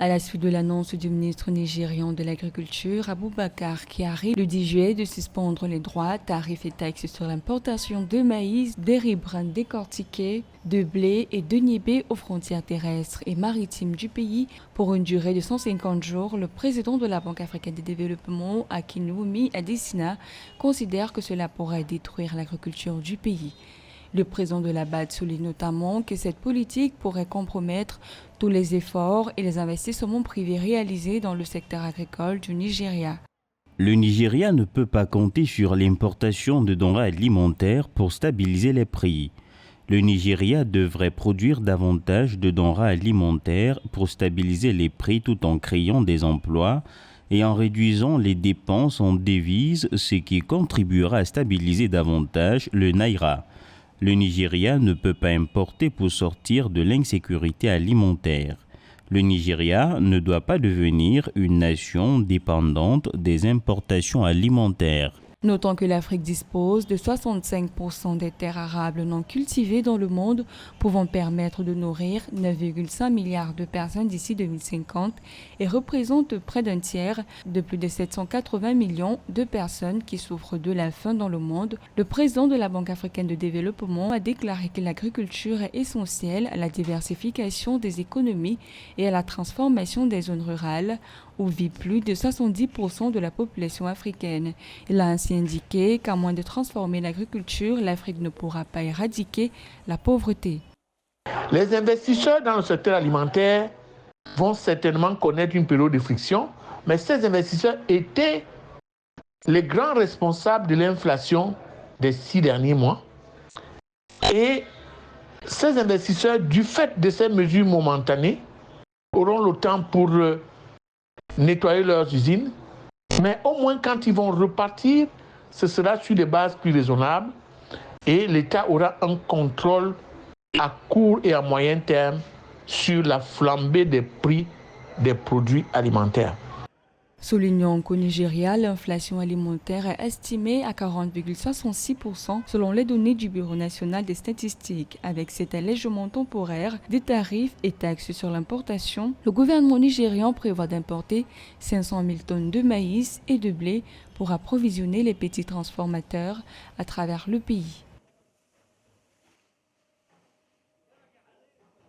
À la suite de l'annonce du ministre nigérian de l'Agriculture, Abubakar Kyari, le 10 juillet, de suspendre les droits, tarifs et taxes sur l'importation de maïs, des riz bruns décortiqués, de blé et de niébé aux frontières terrestres et maritimes du pays pour une durée de 150 jours, le président de la Banque africaine de développement, Akinwumi Adesina, considère que cela pourrait détruire l'agriculture du pays. Le président de la BAD souligne notamment que cette politique pourrait compromettre tous les efforts et les investissements privés réalisés dans le secteur agricole du Nigeria. Le Nigeria ne peut pas compter sur l'importation de denrées alimentaires pour stabiliser les prix. Le Nigeria devrait produire davantage de denrées alimentaires pour stabiliser les prix tout en créant des emplois et en réduisant les dépenses en devises, ce qui contribuera à stabiliser davantage le Naira. Le Nigeria ne peut pas importer pour sortir de l'insécurité alimentaire. Le Nigeria ne doit pas devenir une nation dépendante des importations alimentaires. Notons que l'Afrique dispose de 65% des terres arables non cultivées dans le monde, pouvant permettre de nourrir 9,5 milliards de personnes d'ici 2050 et représente près d'un tiers de plus de 780 millions de personnes qui souffrent de la faim dans le monde. Le président de la Banque africaine de développement a déclaré que l'agriculture est essentielle à la diversification des économies et à la transformation des zones rurales où vit plus de 70% de la population africaine. Il a ainsi indiqué qu'à moins de transformer l'agriculture, l'Afrique ne pourra pas éradiquer la pauvreté. Les investisseurs dans le secteur alimentaire vont certainement connaître une période de friction, mais ces investisseurs étaient les grands responsables de l'inflation des 6 derniers mois. Et ces investisseurs, du fait de ces mesures momentanées, auront le temps pour nettoyer leurs usines, mais au moins quand ils vont repartir, ce sera sur des bases plus raisonnables et l'État aura un contrôle à court et à moyen terme sur la flambée des prix des produits alimentaires. Soulignons qu'au Nigeria, l'inflation alimentaire est estimée à 40,66% selon les données du Bureau national des statistiques. Avec cet allègement temporaire des tarifs et taxes sur l'importation, le gouvernement nigérian prévoit d'importer 500 000 tonnes de maïs et de blé pour approvisionner les petits transformateurs à travers le pays.